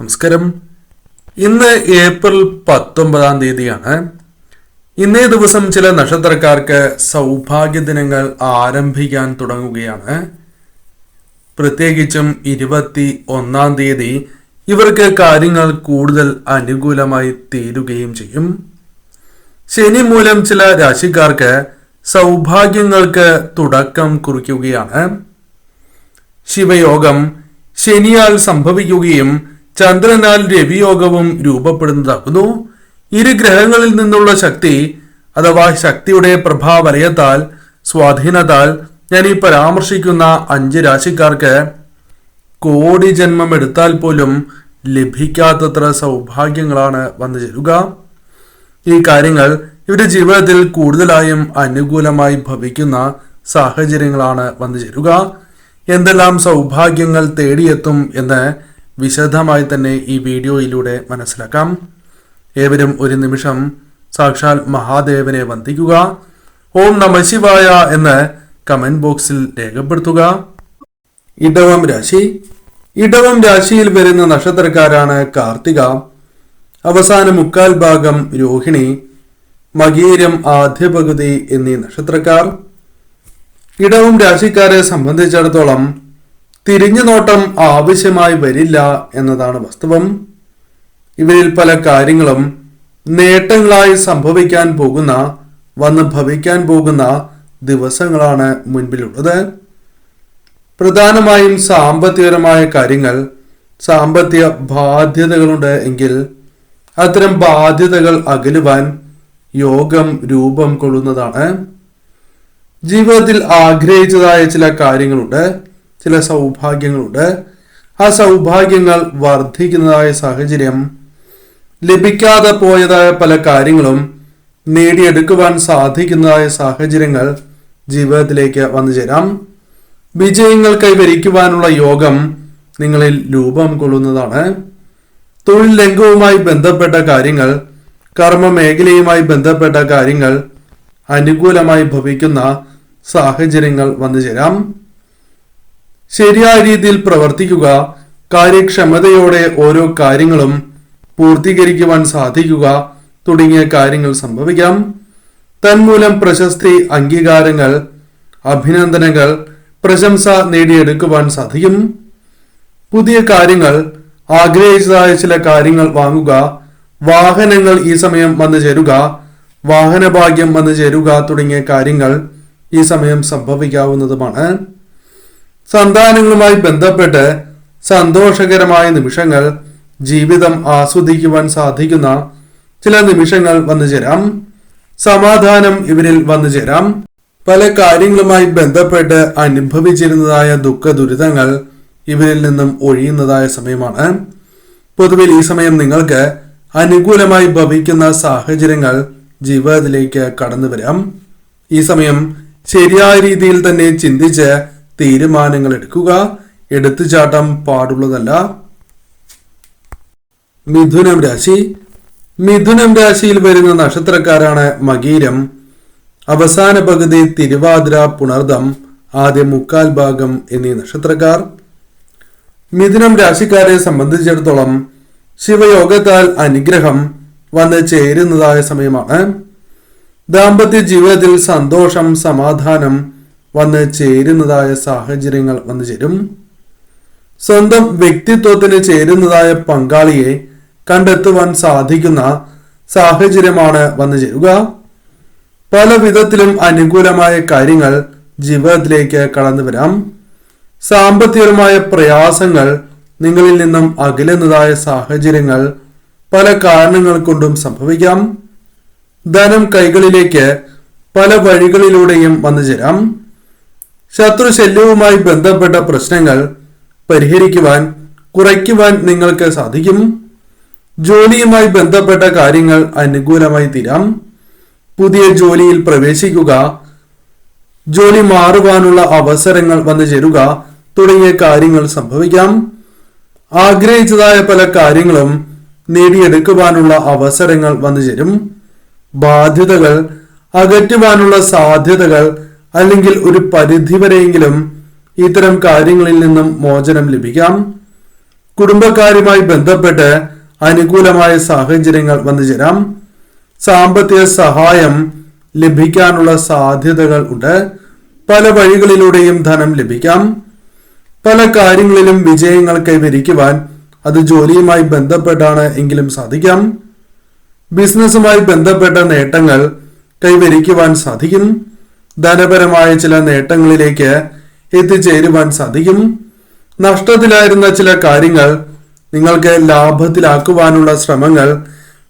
നമസ്കാരം. ഇന്ന് ഏപ്രിൽ 19 തീയതിയാണ്. ഇന്നേ ദിവസം ചില നക്ഷത്രക്കാർക്ക് സൗഭാഗ്യ ദിനങ്ങൾ ആരംഭിക്കാൻ തുടങ്ങുകയാണ്. പ്രത്യേകിച്ചും 21 തീയതി ഇവർക്ക് കാര്യങ്ങൾ കൂടുതൽ അനുകൂലമായി തീരുകയും ചെയ്യും. ശനി മൂലം ചില രാശിക്കാർക്ക് സൗഭാഗ്യങ്ങൾക്ക് തുടക്കം കുറിക്കുകയാണ്. ശിവയോഗം ശനിയാൽ സംഭവിക്കുകയും ചന്ദ്രനാൽ രവിയോഗവും രൂപപ്പെടുന്നതാകുന്നു. ഇരു ഗ്രഹങ്ങളിൽ നിന്നുള്ള ശക്തി അഥവാ ശക്തിയുടെ പ്രഭാവലയത്താൽ സ്വാധീനത്താൽ ഞാൻ ഈ പരാമർശിക്കുന്ന 5 രാശിക്കാർക്ക് കോടി ജന്മം എടുത്താൽ പോലും ലഭിക്കാത്തത്ര സൗഭാഗ്യങ്ങളാണ് വന്നു ചേരുക. ഈ കാര്യങ്ങൾ ഇവരുടെ ജീവിതത്തിൽ കൂടുതലായും അനുകൂലമായി ഭവിക്കുന്ന സാഹചര്യങ്ങളാണ് വന്നു ചേരുക. എന്തെല്ലാം സൗഭാഗ്യങ്ങൾ തേടിയെത്തും എന്ന് വിശദമായി തന്നെ ഈ വീഡിയോയിലൂടെ മനസ്സിലാക്കാം. ഏവരും ഒരു നിമിഷം സാക്ഷാൽ മഹാദേവനെ വന്ദിക്കുക. ഓം നമഃ ശിവായ എന്ന് കമന്റ് ബോക്സിൽ രേഖപ്പെടുത്തുക. ഇടവം രാശി. ഇടവം രാശിയിൽ വരുന്ന നക്ഷത്രക്കാരാണ് കാർത്തിക, അവസാന മുക്കാൽ ഭാഗം രോഹിണി, മകീരം ആദ്യ പകുതി എന്നീ നക്ഷത്രക്കാർ. ഇടവം രാശിക്കാരെ സംബന്ധിച്ചിടത്തോളം തിരിഞ്ഞു നോട്ടം ആവശ്യമായി വരില്ല എന്നതാണ് വാസ്തവം. ഇവരിൽ പല കാര്യങ്ങളും നേട്ടങ്ങളായി സംഭവിക്കാൻ പോകുന്ന വന്ന് ഭവിക്കാൻ പോകുന്ന ദിവസങ്ങളാണ് മുൻപിലുള്ളത്. പ്രധാനമായും സാമ്പത്തികപരമായ കാര്യങ്ങൾ, സാമ്പത്തിക ബാധ്യതകളുണ്ട് എങ്കിൽ അത്തരം ബാധ്യതകൾ അകലുവാൻ യോഗം രൂപം കൊള്ളുന്നതാണ്. ജീവിതത്തിൽ ആഗ്രഹിച്ചതായ ചില കാര്യങ്ങളുണ്ട്, ചില സൗഭാഗ്യങ്ങളുണ്ട്. ആ സൗഭാഗ്യങ്ങൾ വർദ്ധിക്കുന്നതായ സാഹചര്യം, ലഭിക്കാതെ പോയതായ പല കാര്യങ്ങളും നേടിയെടുക്കുവാൻ സാധിക്കുന്നതായ സാഹചര്യങ്ങൾ ജീവിതത്തിലേക്ക് വന്നു ചേരാം. വിജയങ്ങൾ കൈവരിക്കുവാനുള്ള യോഗം നിങ്ങളിൽ രൂപം കൊള്ളുന്നതാണ്. തൊഴിൽ രംഗവുമായി ബന്ധപ്പെട്ട കാര്യങ്ങൾ, കർമ്മ മേഖലയുമായി ബന്ധപ്പെട്ട കാര്യങ്ങൾ അനുകൂലമായി ഭവിക്കുന്ന സാഹചര്യങ്ങൾ വന്നു ചേരാം. ശരിയായ രീതിയിൽ പ്രവർത്തിക്കുക, കാര്യക്ഷമതയോടെ ഓരോ കാര്യങ്ങളും പൂർത്തീകരിക്കുവാൻ സാധിക്കുക തുടങ്ങിയ കാര്യങ്ങൾ സംഭവിക്കാം. തന്മൂലം പ്രശസ്തി, അംഗീകാരങ്ങൾ, അഭിനന്ദനങ്ങൾ, പ്രശംസ നേടിയെടുക്കുവാൻ സാധിക്കും. പുതിയ കാര്യങ്ങൾ, ആഗ്രഹിച്ചതായ ചില കാര്യങ്ങൾ വാങ്ങുക, വാഹനങ്ങൾ ഈ സമയം വന്നു ചേരുക, വാഹനഭാഗ്യം വന്നു ചേരുക തുടങ്ങിയ കാര്യങ്ങൾ ഈ സമയം സംഭവിക്കാവുന്നതുമാണ്. സന്താനങ്ങളുമായി ബന്ധപ്പെട്ട് സന്തോഷകരമായ നിമിഷങ്ങൾ, ജീവിതം ആസ്വദിക്കുവാൻ സാധിക്കുന്ന ചില നിമിഷങ്ങൾ വന്നു ചേരാം. സമാധാനം ഇവരിൽ വന്നു ചേരാം. പല കാര്യങ്ങളുമായി ബന്ധപ്പെട്ട് അനുഭവിച്ചിരുന്നതായ ദുഃഖ ദുരിതങ്ങൾ ഇവരിൽ നിന്നും ഒഴിയുന്നതായ സമയമാണ്. പൊതുവിൽ ഈ സമയം നിങ്ങൾക്ക് അനുകൂലമായി ഭവിക്കുന്ന സാഹചര്യങ്ങൾ ജീവിതത്തിലേക്ക് കടന്നു വരാം. ഈ സമയം ശരിയായ രീതിയിൽ തന്നെ ചിന്തിച്ച് തീരുമാനങ്ങൾ എടുക്കുക. എടുത്തുചാട്ടം പാടുള്ളതല്ല. മിഥുനം രാശി. മിഥുനം രാശിയിൽ വരുന്ന നക്ഷത്രക്കാരാണ് മകീരം, അവസാന പകുതി തിരുവാതിര, പുണർദം, ആദ്യ മുക്കാൽ ഭാഗം എന്നീ നക്ഷത്രക്കാർ. മിഥുനം രാശിക്കാരെ സംബന്ധിച്ചിടത്തോളം ശിവയോഗത്താൽ അനുഗ്രഹം വന്ന് ചേരുന്നതായ സമയമാണ്. ദാമ്പത്യ ജീവിതത്തിൽ സന്തോഷം, സമാധാനം വന്ന് ചേരുന്നതായ സാഹചര്യങ്ങൾ വന്നു ചേരും. സ്വന്തം വ്യക്തിത്വത്തിന് ചേരുന്നതായ പങ്കാളിയെ കണ്ടെത്തുവാൻ സാധിക്കുന്ന സാഹചര്യമാണ് വന്നു ചേരുക. പല വിധത്തിലും അനുകൂലമായ കാര്യങ്ങൾ ജീവിതത്തിലേക്ക് കടന്നു വരാം. സാമ്പത്തികമായ പ്രയാസങ്ങൾ നിങ്ങളിൽ നിന്നും അകലുന്നതായ സാഹചര്യങ്ങൾ പല കാരണങ്ങൾ കൊണ്ടും സംഭവിക്കാം. ധനം കൈകളിലേക്ക് പല വഴികളിലൂടെയും വന്നു ചേരാം. ശത്രുശല്യവുമായി ബന്ധപ്പെട്ട പ്രശ്നങ്ങൾ പരിഹരിക്കുവാൻ, കുറയ്ക്കുവാൻ നിങ്ങൾക്ക് സാധിക്കും. ജോലിയുമായി ബന്ധപ്പെട്ട കാര്യങ്ങൾ അനുകൂലമായി തീരാം. പുതിയ ജോലിയിൽ പ്രവേശിക്കുക, ജോലി മാറുവാനുള്ള അവസരങ്ങൾ വന്നു ചേരുക തുടങ്ങിയ കാര്യങ്ങൾ സംഭവിക്കാം. ആഗ്രഹിച്ചതായ പല കാര്യങ്ങളും നേടിയെടുക്കുവാനുള്ള അവസരങ്ങൾ വന്നു ചേരും. ബാധ്യതകൾ അകറ്റുവാനുള്ള സാധ്യതകൾ അല്ലെങ്കിൽ ഒരു പരിധിവരെയെങ്കിലും ഇത്തരം കാര്യങ്ങളിൽ നിന്നും മോചനം ലഭിക്കാം. കുടുംബക്കാരുമായി ബന്ധപ്പെട്ട് അനുകൂലമായ സാഹചര്യങ്ങൾ വന്നു ചേരാം. സാമ്പത്തിക സഹായം ലഭിക്കാനുള്ള സാധ്യതകൾ ഉണ്ട്. പല വഴികളിലൂടെയും ധനം ലഭിക്കാം. പല കാര്യങ്ങളിലും വിജയങ്ങൾ കൈവരിക്കുവാൻ അത് ജോലിയുമായി ബന്ധപ്പെട്ടാണ് എങ്കിലും സാധിക്കാം. ബിസിനസ്സുമായി ബന്ധപ്പെട്ട നേട്ടങ്ങൾ കൈവരിക്കുവാൻ സാധിക്കും. ധനപരമായ ചില നേട്ടങ്ങളിലേക്ക് എത്തിച്ചേരുവാൻ സാധിക്കും. നഷ്ടത്തിലായിരുന്ന ചില കാര്യങ്ങൾ നിങ്ങൾക്ക് ലാഭത്തിലാക്കുവാനുള്ള ശ്രമങ്ങൾ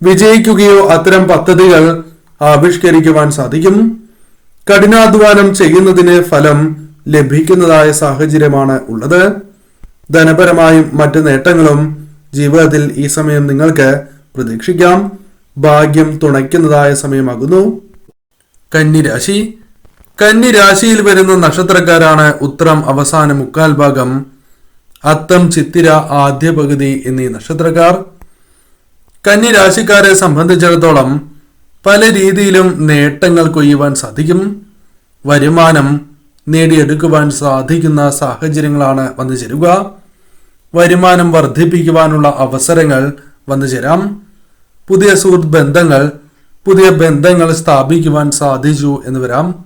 വിജയിക്കുകയോ അത്തരം പദ്ധതികൾ ആവിഷ്കരിക്കുവാൻ സാധിക്കും. കഠിനാധ്വാനം ചെയ്യുന്നതിന് ഫലം ലഭിക്കുന്നതായ സാഹചര്യമാണ് ഉള്ളത്. ധനപരമായും മറ്റ് നേട്ടങ്ങളും ജീവിതത്തിൽ ഈ സമയം നിങ്ങൾക്ക് പ്രതീക്ഷിക്കാം. ഭാഗ്യം തുണയ്ക്കുന്നതായ സമയമാകുന്നു. കന്നിരാശി. കന്നിരാശിയിൽ വരുന്ന നക്ഷത്രക്കാരാണ് ഉത്രം അവസാന മുക്കാൽ ഭാഗം, അത്തം ചിത്തിര ആദ്യ പകുതി എന്നീ നക്ഷത്രക്കാർ. കന്നിരാശിക്കാരെ സംബന്ധിച്ചിടത്തോളം പല രീതിയിലും നേട്ടങ്ങൾ കൊയ്യുവാൻ സാധിക്കും. വരുമാനം നേടിയെടുക്കുവാൻ സാധിക്കുന്ന സാഹചര്യങ്ങളാണ് വന്നു ചേരുക. വരുമാനം വർദ്ധിപ്പിക്കുവാനുള്ള അവസരങ്ങൾ വന്നു ചേരാം. പുതിയ സുഹൃത്ത് ബന്ധങ്ങൾ, പുതിയ ബന്ധങ്ങൾ സ്ഥാപിക്കുവാൻ സാധിച്ചു എന്ന് വരാം.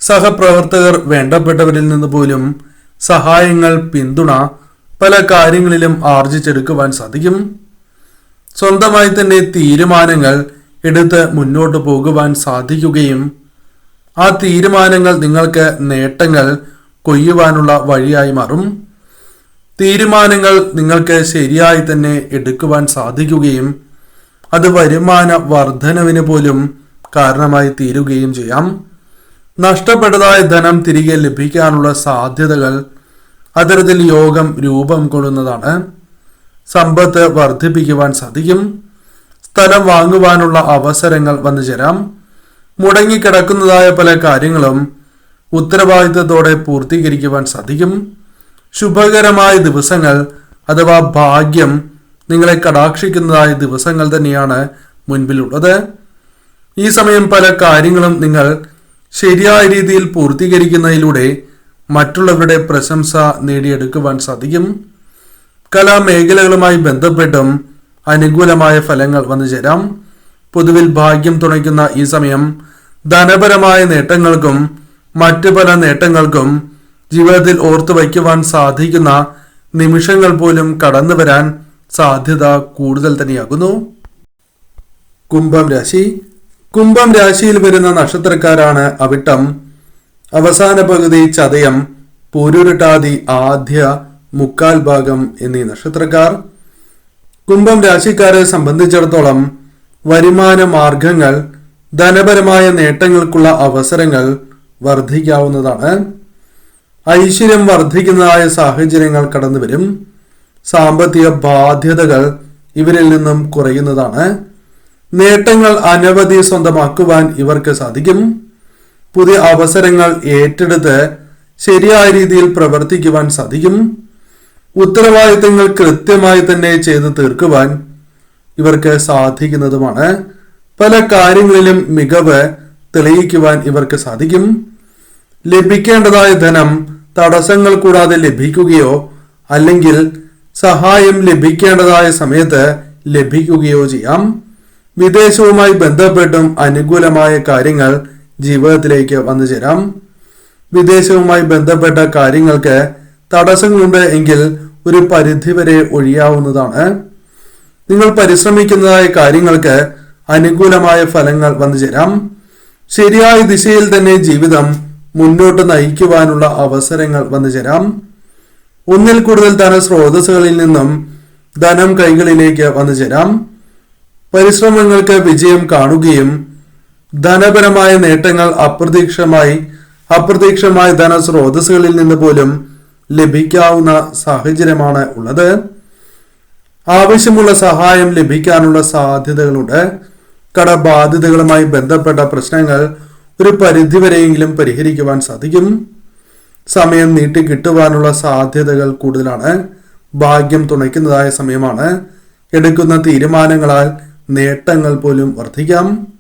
സഹപ്രവർത്തകർ, വേണ്ടപ്പെട്ടവരിൽ നിന്ന് പോലും സഹായങ്ങൾ, പിന്തുണ പല കാര്യങ്ങളിലും ആർജിച്ചെടുക്കുവാൻ സാധിക്കും. സ്വന്തമായി തന്നെ തീരുമാനങ്ങൾ എടുത്ത് മുന്നോട്ട് പോകുവാൻ സാധിക്കുകയും ആ തീരുമാനങ്ങൾ നിങ്ങൾക്ക് നേട്ടങ്ങൾ കൊയ്യുവാനുള്ള വഴിയായി മാറും. തീരുമാനങ്ങൾ നിങ്ങൾക്ക് ശരിയായി തന്നെ എടുക്കുവാൻ സാധിക്കുകയും അത് വരുമാന വർധനവിന് പോലും കാരണമായി തീരുകയും ചെയ്യാം. നഷ്ടപ്പെട്ടതായ ധനം തിരികെ ലഭിക്കാനുള്ള സാധ്യതകൾ അത്തരത്തിൽ യോഗം രൂപം കൊള്ളുന്നതാണ്. സമ്പത്ത് വർദ്ധിപ്പിക്കുവാൻ സാധിക്കും. സ്ഥലം വാങ്ങുവാനുള്ള അവസരങ്ങൾ വന്നു ചേരാം. മുടങ്ങിക്കിടക്കുന്നതായ പല കാര്യങ്ങളും ഉത്തരവാദിത്തത്തോടെ പൂർത്തീകരിക്കുവാൻ സാധിക്കും. ശുഭകരമായ ദിവസങ്ങൾ അഥവാ ഭാഗ്യം നിങ്ങളെ കടാക്ഷിക്കുന്നതായ ദിവസങ്ങൾ തന്നെയാണ് മുൻപിലുള്ളത്. ഈ സമയം പല കാര്യങ്ങളും നിങ്ങൾ ശരിയായ രീതിയിൽ പൂർത്തീകരിക്കുന്നതിലൂടെ മറ്റുള്ളവരുടെ പ്രശംസ നേടിയെടുക്കുവാൻ സാധിക്കും. കലാമേഖലകളുമായി ബന്ധപ്പെട്ടും അനുകൂലമായ ഫലങ്ങൾ വന്നു ചേരാം. പൊതുവിൽ ഭാഗ്യം തുണയ്ക്കുന്ന ഈ സമയം ധനപരമായ നേട്ടങ്ങൾക്കും മറ്റു പല നേട്ടങ്ങൾക്കും ജീവിതത്തിൽ ഓർത്തു വയ്ക്കുവാൻ സാധിക്കുന്ന നിമിഷങ്ങൾ പോലും കടന്നു വരാൻ സാധ്യത കൂടുതൽ തന്നെയാകുന്നു. കുംഭം രാശി. കുംഭം രാശിയിൽ വരുന്ന നക്ഷത്രക്കാരാണ് അവിട്ടം, അവസാന പകുതി ചതയം, പൂരുരുട്ടാതി ആദ്യ മുക്കാൽ ഭാഗം എന്നീ നക്ഷത്രക്കാർ. കുംഭം രാശിക്കാരെ സംബന്ധിച്ചിടത്തോളം വരുമാന മാർഗങ്ങൾ, ധനപരമായ നേട്ടങ്ങൾക്കുള്ള അവസരങ്ങൾ വർദ്ധിക്കാവുന്നതാണ്. ഐശ്വര്യം വർദ്ധിക്കുന്നതായ സാഹചര്യങ്ങൾ കടന്നു വരും. സാമ്പത്തിക ബാധ്യതകൾ ഇവരിൽ നിന്നും കുറയുന്നതാണ്. നേട്ടങ്ങൾ അനവധി സ്വന്തമാക്കുവാൻ ഇവർക്ക് സാധിക്കും. പുതിയ അവസരങ്ങൾ ഏറ്റെടുത്ത് ശരിയായ രീതിയിൽ പ്രവർത്തിക്കുവാൻ സാധിക്കും. ഉത്തരവാദിത്തങ്ങൾ കൃത്യമായി തന്നെ ചെയ്തു തീർക്കുവാൻ ഇവർക്ക് സാധിക്കുന്നതുമാണ്. പല കാര്യങ്ങളിലും മികവ് തെളിയിക്കുവാൻ ഇവർക്ക് സാധിക്കും. ലഭിക്കേണ്ടതായ ധനം തടസ്സങ്ങൾ കൂടാതെ ലഭിക്കുകയോ അല്ലെങ്കിൽ സഹായം ലഭിക്കേണ്ടതായ സമയത്ത് ലഭിക്കുകയോ ചെയ്യാം. വിദേശവുമായി ബന്ധപ്പെട്ടും അനുകൂലമായ കാര്യങ്ങൾ ജീവിതത്തിലേക്ക് വന്നു ചേരാം. വിദേശവുമായി ബന്ധപ്പെട്ട കാര്യങ്ങൾക്ക് തടസ്സങ്ങളുണ്ട് എങ്കിൽ ഒരു പരിധിവരെ ഒഴിയാവുന്നതാണ്. നിങ്ങൾ പരിശ്രമിക്കുന്നതായ കാര്യങ്ങൾക്ക് അനുകൂലമായ ഫലങ്ങൾ വന്നു ചേരാം. ശരിയായ ദിശയിൽ തന്നെ ജീവിതം മുന്നോട്ട് നയിക്കുവാനുള്ള അവസരങ്ങൾ വന്നു ചേരാം. ഒന്നിൽ കൂടുതൽ ധനസ്രോതസ്സുകളിൽ നിന്നും ധനം കൈകളിലേക്ക് വന്നു ചേരാം. പരിശ്രമങ്ങൾക്ക് വിജയം കാണുകയും ധനപരമായ നേട്ടങ്ങൾ അപ്രതീക്ഷിതമായ ധനസ്രോതസ്സുകളിൽ നിന്ന് പോലും ലഭിക്കാവുന്ന സാഹചര്യമാണ് ഉള്ളത്. ആവശ്യമുള്ള സഹായം ലഭിക്കാനുള്ള സാധ്യതകളുണ്ട്. കടബാധ്യതകളുമായി ബന്ധപ്പെട്ട പ്രശ്നങ്ങൾ ഒരു പരിധിവരെയെങ്കിലും പരിഹരിക്കുവാൻ സാധിക്കും. സമയം നീട്ടി കിട്ടുവാനുള്ള സാധ്യതകൾ കൂടുതലാണ്. ഭാഗ്യം തുണയ്ക്കുന്നതായ സമയമാണ്. എടുക്കുന്ന തീരുമാനങ്ങളാൽ നേട്ടങ്ങൾ പോലും വർദ്ധിക്കാം.